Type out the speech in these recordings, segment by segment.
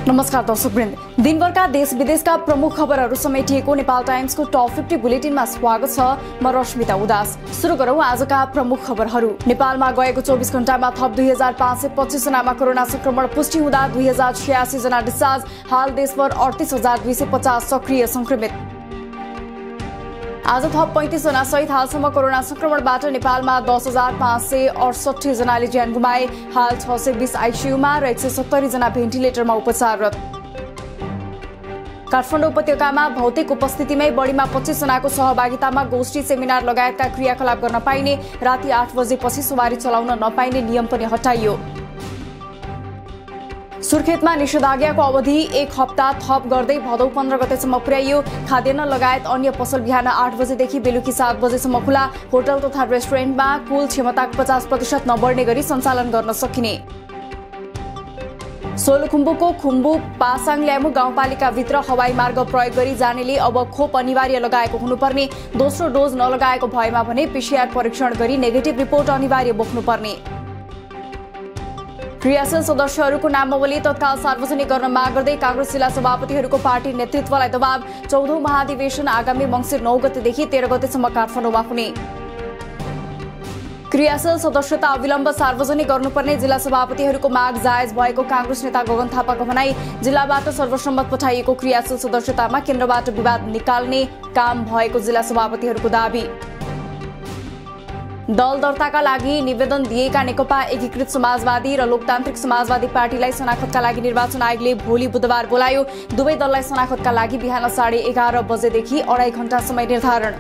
नमस्कार दर्शकवृन्द, दिनभरका देश विदेशका प्रमुख खबरहरू समेटिएको नेपाल टाइम्सको टप 50 बुलेटिनमा स्वागत छ। म रश्मिता उदास। सुरु गरौं आजका प्रमुख खबरहरू। नेपालमा गएको 24 घण्टामा थप 2525 जनामा कोरोना संक्रमण पुष्टि हुँदा 2086 जना डिस्चार्ज। हाल देशभर 38250 सक्रिय संक्रमित। आज थप 35 जना सहित हालसम्म कोरोना संक्रमणबाट नेपालमा 10,568 जनाले ज्यान गुमाए। हाल 620 आईसीयूमा र 170 जना भेन्टिलेटरमा उपचाररत। काठमाडौँ उपत्यकामा भौतिक उपस्थितिमै बढीमा 25 जनाको सहभागितामा गोष्ठी सेमिनार लगायतका क्रियाकलाप गर्न पाइने, राति 8 बजेपछि सवारी चलाउन नपाइने नियम पनि हटाइयो। सुर्खेतमा निषेधाज्ञाको अवधि 1 हप्ता थप गर्दै भदौ 15 गतेसम्म पुर्याइयो। खाद्यान्न लगायत अन्य पसल बिहान 8 बजेदेखि बेलुकी 7 बजेसम्म खुला। होटल तथा रेस्टुरेन्टमा कुल क्षमताको 50% नबढ्ने गरी सञ्चालन गर्न सकिने। सोलुखुम्बुको खुम्बु पासाङ ल्यामु गाउँपालिकाभित्र हवाई मार्ग प्रयोग गरी जानेले अब खोप अनिवार्य लगाएको हुनुपर्ने। दोस्रो डोज नलगाएको भएमा भने पीसीआर परीक्षण गरी नेगेटिभ रिपोर्ट अनिवार्य बोक्नुपर्ने। क्रियाशील सदस्यहरूको नामावली तत्काल सार्वजनिक गर्न माग गर्दै कांग्रेस जिल्ला सभापतिहरूको पार्टी नेतृत्वलाई दबाव। 14औं महाधिवेशन आगामी मंसिर 9 गतेदेखि 13 गतेसम्म काठमाडौँमा हुने। क्रियाशील सदस्यता अविलम्ब सार्वजनिक गर्नुपर्ने जिल्ला सभापतिहरूको माग जायज भएको कांग्रेस नेता गगन थापाको भनाई। जिल्लाबाट सर्वसम्मत पठाइएको क्रियाशील सदस्यतामा केन्द्रबाट विवाद निकाल्ने काम भएको जिल्ला सभापतिहरूको दाबी। दल दर्ताका लागि निवेदन दिएका नेकपा एकीकृत समाजवादी र लोकतान्त्रिक समाजवादी पार्टीलाई शनाखतका लागि निर्वाचन आयोगले भोलि बुधबार बोलायो। दुवै दललाई शनाखतका लागि बिहान 11:30 बजेदेखि 2.5 घण्टा समय निर्धारण।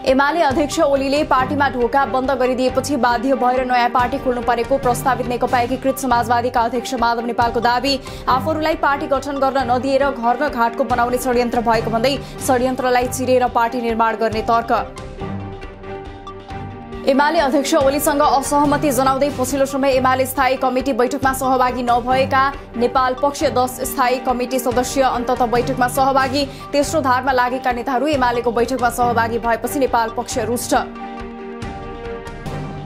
एमाले अध्यक्ष ओलीले पार्टीमा ढोका बन्द गरिदिएपछि बाध्य भएर नयाँ पार्टी खोल्नु परेको प्रस्तावित नेकपा एकीकृत समाजवादीका अध्यक्ष माधव नेपालको दाबी। आफूहरूलाई पार्टी गठन गर्न नदिएर घर र घाटको बनाउने षड्यन्त्र भएको भन्दै षड्यन्त्रलाई चिरेर पार्टी निर्माण गर्ने तर्क। एमाले अध्यक्ष ओलीसँग असहमति जनाउँदै पछिल्लो समय एमाले स्थायी कमिटी बैठकमा सहभागी नभएका नेपाल पक्ष 10 स्थायी कमिटी सदस्य अन्तत बैठकमा सहभागी। तेस्रो धारमा लागेका नेताहरू एमालेको बैठकमा सहभागी भएपछि नेपाल पक्ष रुष्ट।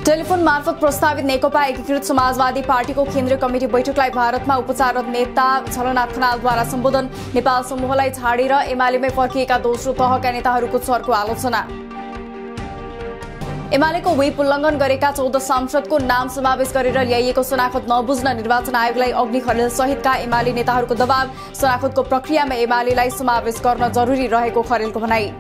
टेलिफोन मार्फत प्रस्तावित नेकपा एकीकृत समाजवादी पार्टीको केन्द्रीय कमिटी बैठकलाई भारतमा उपचाररत नेता झलनाथ खनालद्वारा सम्बोधन। नेपाल समूहलाई छाडेर एमालेमै फर्किएका दोस्रो तहका नेताहरूको चर्को आलोचना। एमालेको व्हिप उल्लङ्घन गरेका 14 सांसदको नाम समावेश गरेर ल्याइएको शनाखत नबुझ्न निर्वाचन आयोगलाई अग्नि खरेल सहितका एमाले नेताहरूको दबाव। शनाखतको प्रक्रियामा एमालेलाई समावेश गर्न जरुरी रहेको खरेलको भनाई।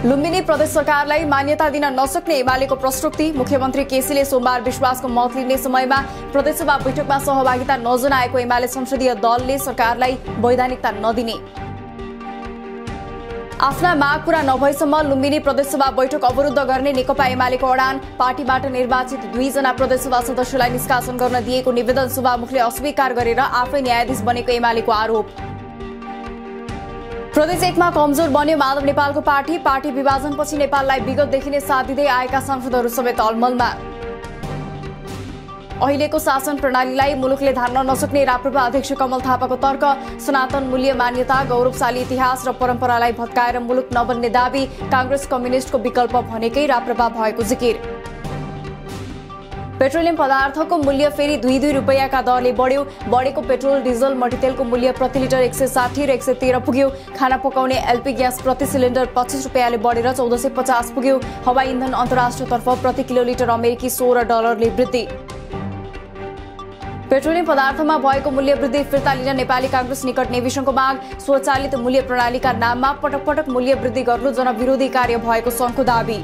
लुम्बिनी प्रदेश सरकारलाई मान्यता दिन नसक्ने एमालेको प्रश्नोक्ति। मुख्यमन्त्री केसीले सोमबार विश्वासको मत लिने समयमा प्रदेशसभा बैठकमा सहभागिता नजनाएको एमाले संसदीय दलले सरकारलाई वैधानिकता नदिने। आफ्ना माग पूरा नभएसम्म लुम्बिनी प्रदेशसभा बैठक अवरुद्ध गर्ने नेकपा एमालेको अडान। पार्टीबाट निर्वाचित 2 जना प्रदेशसभा सदस्यलाई निष्कासन गर्न दिएको निवेदन सभामुखले अस्वीकार गरेर आफै न्यायाधीश बनेको एमालेको आरोप। प्रदेश 1 मा कमजोर बन्यो माधव नेपालको पार्टी। पार्टी विभाजनपछि नेपाललाई विगतदेखि नै साथ दिँदै आएका सांसदहरू समेत अलमलमा। अहिलेको शासन प्रणालीलाई मुलुकले धान्न नसक्ने राप्रपा अध्यक्ष कमल थापाको तर्क। सनातन मूल्य मान्यता, गौरवशाली इतिहास र परम्परालाई भत्काएर मुलुक नबन्ने दाबी। कांग्रेस कम्युनिस्टको विकल्प भनेकै राप्रपा भएको जिकिर। पेट्रोलियम पदार्थको मूल्य फेरि 2 रुपैयाँका दरले बढ्यो। बढेको पेट्रोल डिजल मट्टितेलको मूल्य प्रति लिटर 160 र 113 पुग्यो। खाना पकाउने एलपी ग्यास प्रति सिलिन्डर 25 रुपैयाँले बढेर 1450 पुग्यो। हवाई इन्धन अन्तर्राष्ट्रियतर्फ प्रति किलोलिटर अमेरिकी $16 वृद्धि। पेट्रोलियम पदार्थमा भएको मूल्य वृद्धि फिर्ता लिन नेपाली कांग्रेस निकट नेविसनको माग। स्वचालित मूल्य प्रणालीका नाममा पटक पटक मूल्य वृद्धि गर्नु जनविरोधी कार्य भएको संघको दाबी।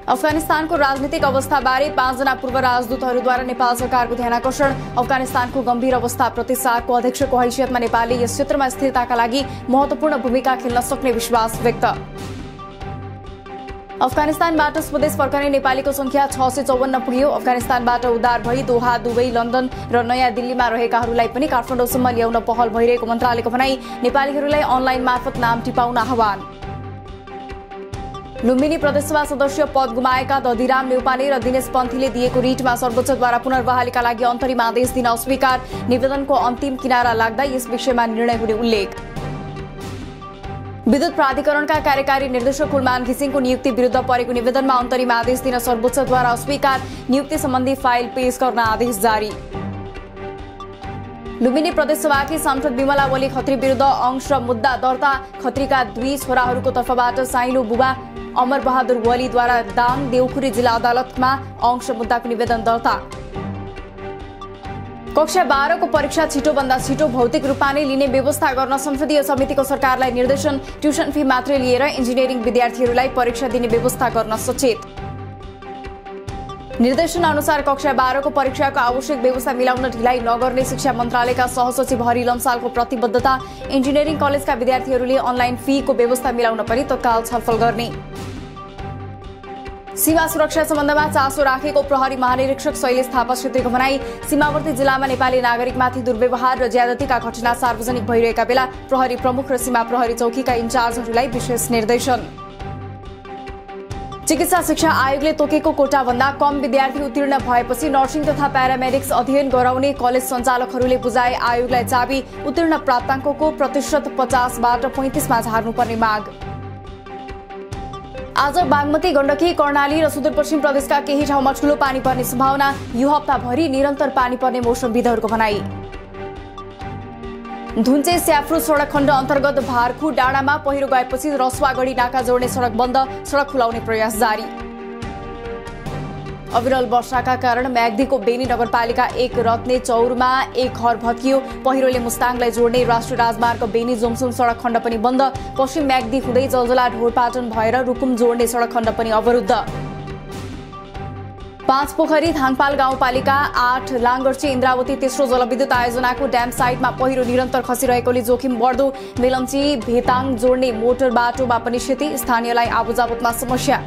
अफगानिस्तानको राजनीतिक अवस्थाबारे 5 जना पूर्व राजदूतहरूद्वारा नेपाल सरकारको ध्यानाकर्षण। अफगानिस्तानको गम्भीर अवस्थाप्रति सार्कको अध्यक्षको हैसियतमा नेपालले यस क्षेत्रमा स्थिरताका लागि महत्वपूर्ण भूमिका खेल्न सक्ने विश्वास व्यक्त। अफगानिस्तानबाट स्वदेश फर्कने नेपालीको संख्या 654 पुग्यो। अफगानिस्तानबाट उद्धार भई दोहा, दुबई, लन्डन र नयाँ दिल्लीमा रहेकाहरूलाई पनि काठमाडौँसम्म ल्याउन पहल भइरहेको मन्त्रालयको भनाई। नेपालीहरूलाई अनलाइन मार्फत नाम टिपाउन आह्वान। लुम्बिनी प्रदेशसभा सदस्य पद गुमाएका दधिराम नेउपाने र दिनेश पन्थीले दिएको रिटमा सर्वोच्चद्वारा पुनर्बहालीका लागि अन्तरिम आदेश दिन अस्वीकार। निवेदनको अन्तिम किनारा लाग्दा यस विषयमा निर्णय हुने उल्लेख। विद्युत प्राधिकरणका कार्यकारी निर्देशक कुलमान घिसिङको नियुक्ति विरुद्ध परेको निवेदनमा अन्तरिम आदेश दिन सर्वोच्चद्वारा अस्वीकार, नियुक्ति सम्बन्धी फाइल पेश गर्न आदेश जारी। लुम्बिनी प्रदेशसभाकी सांसद विमला ओली खत्री विरुद्ध अंश र मुद्दा दर्ता, खत्रीका 2 छोराहरूको तर्फबाट साइलो बुबा अमर बहादुर ओलीद्वारा दाङ देउखुरी जिल्ला अदालतमा अंश मुद्दाको निवेदन दर्ता। कक्षा 12 को परीक्षा छिटोभन्दा छिटो भौतिक रूपमा नै लिने व्यवस्था गर्न संसदीय समितिको सरकारलाई निर्देशन, ट्युसन फी मात्रै लिएर इन्जिनियरिङ विद्यार्थीहरूलाई परीक्षा दिने व्यवस्था गर्न सचेत। निर्देशन अनुसार कक्षा 12 को परीक्षाको आवश्यक व्यवस्था मिलाउन ढिलाइ नगर्ने शिक्षा मन्त्रालयका सहसचिव हरि लम्सालको प्रतिबद्धता, इन्जिनियरिङ कलेजका विद्यार्थीहरूले अनलाइन फीको व्यवस्था मिलाउन पनि तत्काल छलफल गर्ने। सीमा सुरक्षा सम्बन्धमा चासो राखेको प्रहरी महानिरीक्षक शैलेश थापा छेत्रीको भनाई, सीमावर्ती जिल्लामा नेपाली नागरिकमाथि दुर्व्यवहार र ज्यादतीका घटना सार्वजनिक भइरहेका बेला प्रहरी प्रमुख र सीमा प्रहरी चौकीका इन्चार्जहरूलाई विशेष निर्देशन। चिकित्सा शिक्षा आयोगले तोकेको कोटाभन्दा कम विद्यार्थी उत्तीर्ण भएपछि नर्सिङ तथा प्यारामेडिक्स अध्ययन गराउने कलेज सञ्चालकहरूले बुझाए आयोगलाई चाबी, उत्तीर्ण प्राप्ताङ्कको प्रतिशत 50 बाट 35 मा झार्नुपर्ने माग। आज बागमती, गण्डकी, कर्णाली र सुदूरपश्चिम प्रदेशका केही ठाउँमा ठूलो पानी पर्ने सम्भावना, यो हप्ताभरि निरन्तर पानी पर्ने मौसमविदहरूको भनाई। धुन्चे स्याफ्रो सडक खण्ड अन्तर्गत भारखु डाँडामा पहिरो गएपछि रसुवागढी नाका जोड्ने सडक बन्द, सडक खुलाउने प्रयास जारी। अविरल वर्षाका कारण म्याग्दीको बेनी नगरपालिका 1 रत्ने चौरमा एक घर भत्कियो, पहिरोले मुस्ताङलाई जोड्ने राष्ट्रिय राजमार्ग बेनी जोमसुम सडक खण्ड पनि बन्द, पश्चिम म्याग्दी हुँदै जलजला ढोरपाटन भएर रुकुम जोड्ने सडक खण्ड पनि अवरुद्ध। 5 पोखरी थाङपाल गाउँपालिका 8 लाङ्गर्ची इन्द्रावती तेस्रो जलविद्युत आयोजनाको ड्याम साइटमा पहिरो निरन्तर खसिरहेकोले जोखिम बढ्दो, मेलम्ची भेताङ जोड्ने मोटर बाटोमा पनि क्षति, स्थानीयलाई आवाजावतमा समस्या।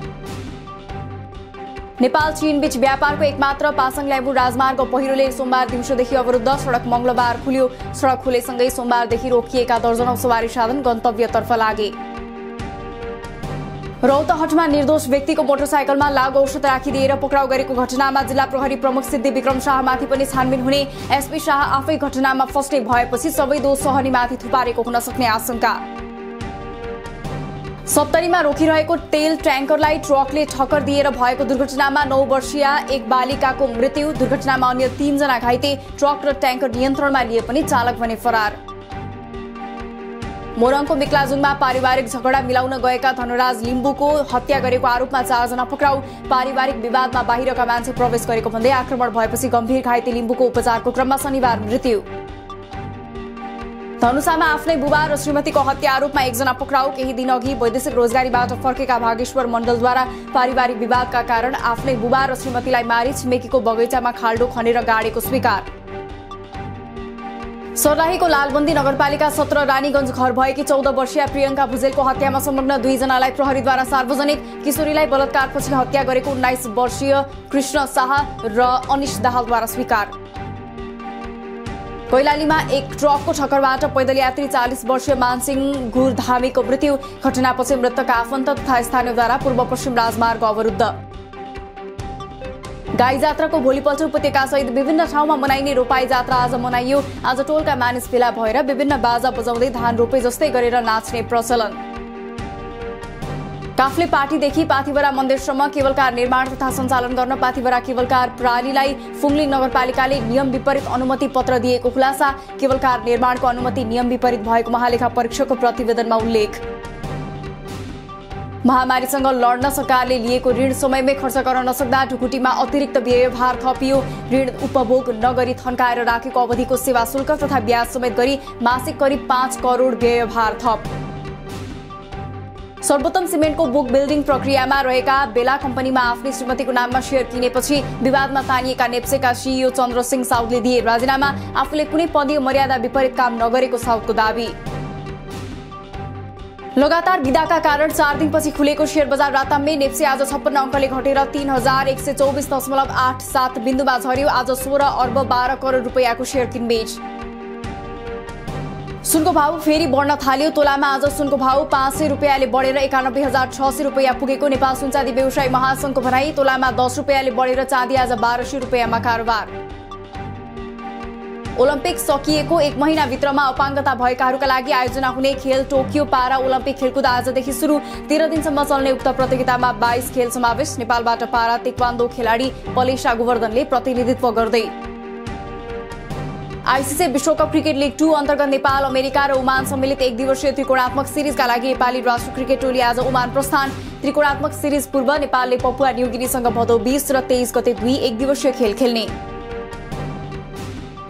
नेपाल चीन बीच व्यापारको एकमात्र पासाङ ल्याम्बु राजमार्ग पहिरोले सोमबार दिउँसोदेखि अवरुद्ध, सडक मंगलबार खुल्यो, सडक खुलेसँगै सोमबारदेखि रोकिएका दर्जनौं सवारी साधन गन्तव्यतर्फ लागे। रौतहटमा निर्दोष व्यक्तिको मोटरसाइकलमा लागु औषध राखिदिएर पक्राउ गरेको घटनामा जिल्ला प्रहरी प्रमुख सिद्धि विक्रम शाहमाथि पनि छानबिन हुने, एसपी शाह आफै घटनामा फस्टे भएपछि सबै दोष सहनीमाथि थुपारेको हुन सक्ने आशंका। सप्तरीमा रोकिरहेको तेल ट्याङ्करलाई ट्रकले ठक्कर दिएर भएको दुर्घटनामा 9 वर्षीय एक बालिकाको मृत्यु, दुर्घटनामा अन्य 3 जना घाइते, ट्रक र ट्याङ्कर नियन्त्रणमा लिए पनि चालक भने फरार। मोरङको मिक्लाजुङमा पारिवारिक झगडा मिलाउन गएका धनराज लिम्बुको हत्या गरेको आरोपमा 4 जना पक्राउ, पारिवारिक विवादमा बाहिरका मान्छे प्रवेश गरेको भन्दै आक्रमण भएपछि गम्भीर घाइते लिम्बुको उपचारको क्रममा शनिबार मृत्यु। धनुषामा आफ्नै बुबा र श्रीमतीको हत्या आरोपमा 1 जना पक्राउ, केही दिन अघि वैदेशिक रोजगारीबाट फर्केका भागेश्वर मण्डलद्वारा पारिवारिक विवादका कारण आफ्नै बुबा र श्रीमतीलाई मारी छिमेकीको बगैँचामा खाल्डो खनेर गाडेको स्वीकार। सर्लाहीको लालबन्दी नगरपालिका 17 रानीगञ्ज घर भएकी 14 वर्षीय प्रियङ्का भुजेलको हत्यामा संलग्न 2 जनालाई प्रहरीद्वारा सार्वजनिक, किशोरीलाई बलात्कारपछि हत्या गरेको 19 वर्षीय कृष्ण शाह र अनिश दाहालद्वारा स्वीकार। कैलालीमा एक ट्रकको ठक्करबाट पैदल यात्री 40 वर्षीय मानसिंह गुरधामीको मृत्यु, घटनापछि मृतकका आफन्त तथा स्थानीयद्वारा पूर्व पश्चिम राजमार्ग अवरुद्ध। गाई जात्राको भोलिपल्ट उपत्यका सहित विभिन्न ठाउँमा मनाइने रोपाई जात्रा आज मनाइयो। आज टोलका मानिस भेला भएर विभिन्न बाजा बजाउँदै धान रोपे जस्तै गरेर नाच्ने प्रचलन। काफ्ले पार्टीदेखि पाथिभरा मन्दिरसम्म केबलकार निर्माण तथा सञ्चालन गर्न पाथिभरा केबलकार प्रणालीलाई फुङलिङ नगरपालिकाले नियम विपरीत अनुमति पत्र दिएको खुलासा, केबलकार निर्माणको अनुमति नियम विपरीत भएको महालेखा परीक्षकको प्रतिवेदनमा उल्लेख। महामारीसँग लड्न सरकारले लिएको ऋण समयमै खर्च गर्न नसक्दा ढुकुटीमा अतिरिक्त व्ययभार थपियो, ऋण उपभोग नगरी थन्काएर राखेको अवधिको सेवा शुल्क तथा ब्याज समेत गरी मासिक करिब 5 करोड व्ययभार थप। सर्वोत्तम सिमेन्टको बुक बिल्डिङ प्रक्रियामा रहेका बेला कम्पनीमा आफ्नै श्रीमतीको नाममा शेयर किनेपछि विवादमा तानिएका नेप्सेका सीईओ चन्द्रसिंह साउदले दिए राजीनामा, आफूले कुनै पदीय मर्यादा विपरीत काम नगरेको साउदको दावी। लगातार बिदाका कारण 4 दिनपछि खुलेको शेयर बजार राताममै नेप्से आज 56 अङ्कले घटेर 3124.87 बिन्दुमा झर्यो। आज 16 अर्ब 12 करोड रुपैयाँको शेयर किनबेच। सुनको भाव फेरि बढ्न थाल्यो। तोलामा आज सुनको भाव 500 रुपैयाँले बढेर 91,600 रुपैयाँ पुगेको नेपाल सुनचाँदी व्यवसायी महासंघको भनाई। तोलामा 10 रुपैयाँले बढेर चाँदी आज 1200 रुपैयाँमा कारोबार। ओलम्पिक सकिएको 1 महिनाभित्रमा अपाङ्गता भएकाहरूका लागि आयोजना हुने खेल टोकियो पारा ओलम्पिक खेलकुद आजदेखि सुरु 13 दिनसम्म चल्ने उक्त प्रतियोगितामा 22 खेल समावेश। नेपालबाट पारा तेक्वान्दो खेलाडी पलेशा गोवर्धनले प्रतिनिधित्व गर्दै। आईसीसी विश्वकप क्रिकेट लीग 2 अन्तर्गत नेपाल, अमेरिका र ओमान सम्मिलित 1 दिवसीय त्रिकोणात्मक सिरिजका लागि नेपाली राष्ट्रिय क्रिकेट टोली आज ओमान प्रस्थान। त्रिकोणात्मक सिरिज पूर्व नेपालले पपुवा न्युगिनीसँग भदौ 20 र 23 गते 2 1 दिवसीय खेल खेल्ने।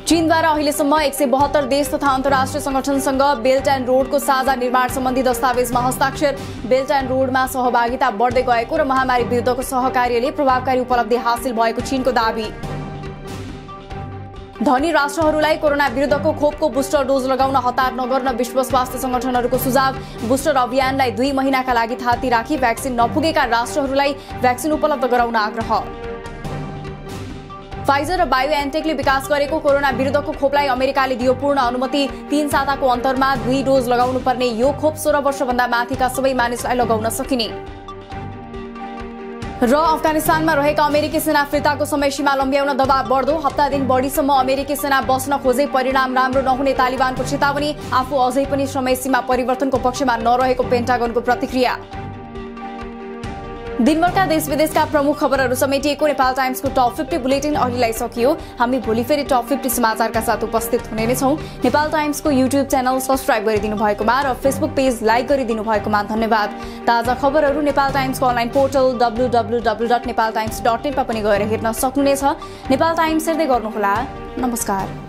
चीनद्वारा अहिलेसम्म 172 देश तथा अन्तर्राष्ट्रिय संगठनसँग बेल्ट एन्ड रोडको साझा निर्माण सम्बन्धी दस्तावेजमा हस्ताक्षर। बेल्ट एन्ड रोडमा सहभागिता बढ्दै गएको र महामारी विरुद्धको सहकार्यले प्रभावकारी उपलब्धि हासिल भएको चीनको दाबी। धनी राष्ट्रहरूलाई कोरोना विरुद्धको खोपको बुस्टर डोज लगाउन हतार नगर्न विश्व स्वास्थ्य संगठनहरूको सुझाव। बुस्टर अभियानलाई 2 महिनाका लागि थाती राखी वैक्सिन नपुगेका राष्ट्रहरूलाई वैक्सिन उपलब्ध गराउन आग्रह। फाइजर र बायोएनटेकले विकास गरेको कोरोना विरुद्धको खोपलाई अमेरिकाले दियो पूर्ण अनुमति। 3 साताको अन्तरमा 2 डोज लगाउनु पर्ने यो खोप 16 वर्षभन्दा माथिका सबै मानिसलाई लगाउन सकिने। र अफगानिस्तानमा रहेका अमेरिकी सेना फिर्ताको समय सीमा लम्ब्याउन दबाव बढ्दो। हप्ता दिन बढीसम्म अमेरिकी सेना बस्न खोजे परिणाम राम्रो नहुने तालिबानको चेतावनी। आफू अझै पनि समय सीमा परिवर्तनको पक्षमा नरहेको पेन्टागनको प्रतिक्रिया। दिनभरका देश विदेशका प्रमुख खबरहरू समेटिएको नेपाल टाइम्सको टप 50 बुलेटिन अहिलेलाई सकियो। हामी भोलि फेरि टप 50 समाचारका साथ उपस्थित हुने नै छौं। नेपाल टाइम्सको युट्युब च्यानल सब्स्क्राइब गरिदिनु भएकोमा र फेसबुक पेज लाइक गरिदिनु भएकोमा धन्यवाद। ताजा खबरहरू नेपाल टाइम्सको अनलाइन पोर्टल www.nepaltimes.net मा पनि गएर हेर्न सक्नुहुनेछ। नेपाल टाइम्स हेर्दै गर्नुहोला। नमस्कार।